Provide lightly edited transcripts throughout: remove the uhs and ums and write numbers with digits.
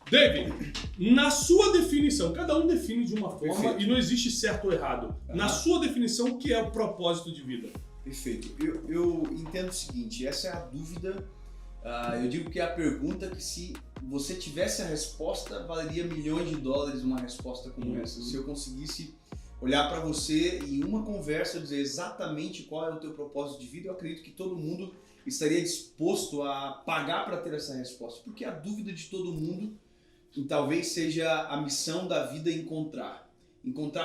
David, na sua definição, cada um define de uma forma. Perfeito. E não existe certo ou errado. Uhum. Na sua definição, o que é o propósito de vida? Perfeito. Eu entendo o seguinte, essa é a dúvida, eu digo que é a pergunta que se você tivesse a resposta, valeria milhões de dólares uma resposta como essa. Se eu conseguisse olhar para você e em uma conversa dizer exatamente qual é o teu propósito de vida, eu acredito que todo mundo estaria disposto a pagar para ter essa resposta. Porque a dúvida de todo mundo talvez seja a missão da vida encontrar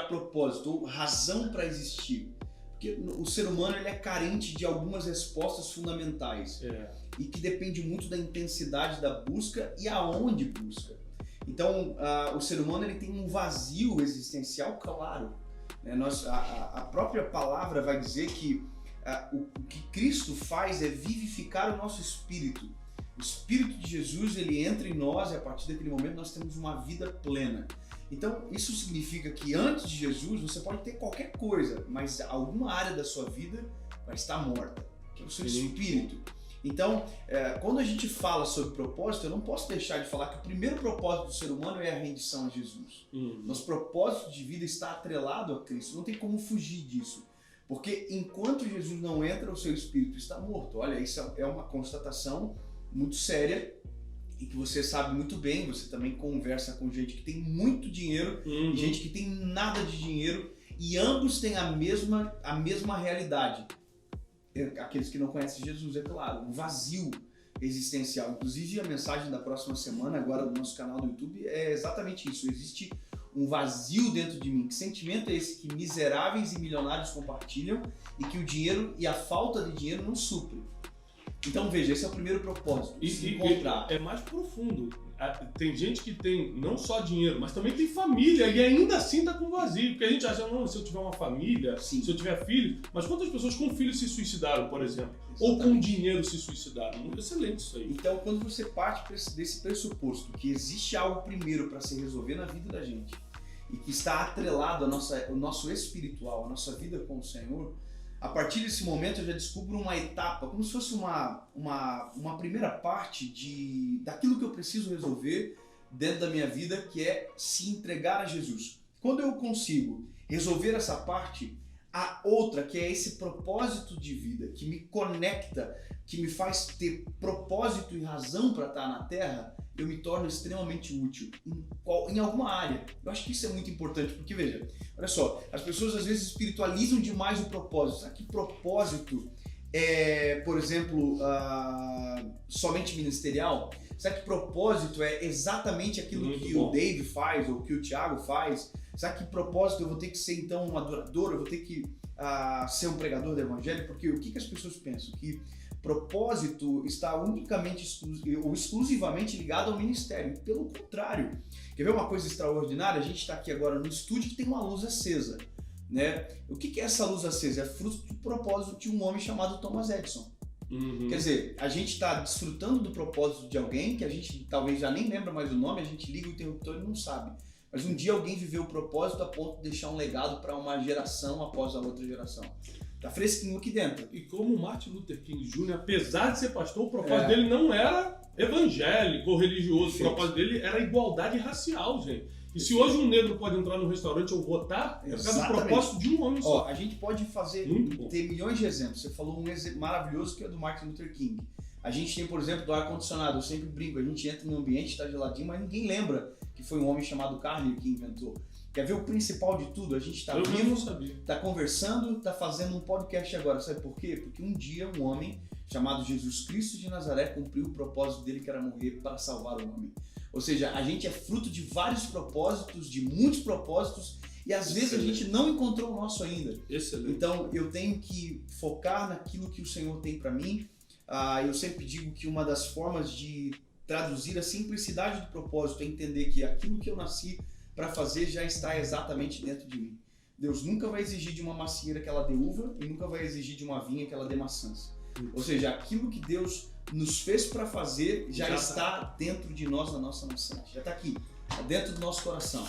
propósito ou razão para existir. Porque o ser humano ele é carente de algumas respostas fundamentais e que depende muito da intensidade da busca e aonde busca. Então, o ser humano ele tem um vazio existencial claro. Né? A própria palavra vai dizer que o que Cristo faz é vivificar o nosso espírito. O Espírito de Jesus ele entra em nós e a partir daquele momento nós temos uma vida plena. Então, isso significa que antes de Jesus você pode ter qualquer coisa, mas alguma área da sua vida vai estar morta, que é o seu espírito. Então, quando a gente fala sobre propósito, eu não posso deixar de falar que o primeiro propósito do ser humano é a rendição a Jesus. Nosso propósito de vida está atrelado a Cristo, não tem como fugir disso. Porque enquanto Jesus não entra, o seu espírito está morto. Olha, isso é uma constatação muito séria e que você sabe muito bem, você também conversa com gente que tem muito dinheiro e gente que tem nada de dinheiro e ambos têm a mesma realidade. Aqueles que não conhecem Jesus, é claro, um vazio existencial. Inclusive a mensagem da próxima semana, agora no nosso canal do YouTube, é exatamente isso. Existe um vazio dentro de mim. Que sentimento é esse que miseráveis e milionários compartilham e que o dinheiro e a falta de dinheiro não suprem? Então veja, esse é o primeiro propósito, se encontrar. É mais profundo. Tem gente que tem não só dinheiro, mas também tem família e ainda assim tá com vazio. Porque a gente acha, não, se eu tiver uma família, se eu tiver filho, mas quantas pessoas com filhos se suicidaram, por exemplo? Exatamente. Ou com dinheiro se suicidaram? Muito excelente isso aí. Então quando você parte desse pressuposto que existe algo primeiro para se resolver na vida da gente e que está atrelado ao nosso espiritual, a nossa vida com o Senhor, a partir desse momento eu já descubro uma etapa, como se fosse uma primeira parte daquilo que eu preciso resolver dentro da minha vida, que é se entregar a Jesus. Quando eu consigo resolver essa parte, a outra, que é esse propósito de vida, que me conecta, que me faz ter propósito e razão para estar na Terra, eu me torno extremamente útil em alguma área. Eu acho que isso é muito importante, porque veja, olha só, as pessoas às vezes espiritualizam demais o propósito. Será que propósito é, por exemplo, somente ministerial? Será que propósito é exatamente aquilo muito que bom. O Dave faz ou que o Thiago faz? Será que propósito eu vou ter que ser então um adorador, eu vou ter que ser um pregador do evangelho? Porque o que as pessoas pensam? Que propósito está unicamente ou exclusivamente ligado ao ministério. Pelo contrário, quer ver uma coisa extraordinária? A gente está aqui agora no estúdio que tem uma luz acesa, né? O que é essa luz acesa? É fruto do propósito de um homem chamado Thomas Edison. Quer dizer, a gente está desfrutando do propósito de alguém que a gente talvez já nem lembra mais o nome, a gente liga o interruptor e não sabe. Mas um dia alguém viveu o propósito a ponto de deixar um legado para uma geração após a outra geração. Tá fresquinho aqui dentro. E como Martin Luther King Jr., apesar de ser pastor, o propósito dele não era evangélico ou religioso. Perfeito. O propósito dele era igualdade racial, gente. E se hoje um negro pode entrar no restaurante ou votar, é por causa do propósito de um homem só. A gente pode ter milhões de exemplos. Você falou um exemplo maravilhoso que é do Martin Luther King. A gente tem, por exemplo, do ar-condicionado. Eu sempre brinco, a gente entra no ambiente, está geladinho, mas ninguém lembra que foi um homem chamado Carnegie que inventou. Quer ver o principal de tudo? A gente está vivo, está conversando, está fazendo um podcast agora. Sabe por quê? Porque um dia um homem chamado Jesus Cristo de Nazaré cumpriu o propósito dele, que era morrer para salvar o homem. Ou seja, a gente é fruto de vários propósitos, de muitos propósitos, e às vezes a gente não encontrou o nosso ainda. Excelente. Então eu tenho que focar naquilo que o Senhor tem para mim. Eu sempre digo que uma das formas de traduzir a simplicidade do propósito é entender que aquilo que eu nasci para fazer já está exatamente dentro de mim. Deus nunca vai exigir de uma macieira que ela dê uva e nunca vai exigir de uma vinha que ela dê maçãs. Ou seja, aquilo que Deus nos fez para fazer já está dentro de nós, na nossa nascente. Já está aqui, dentro do nosso coração.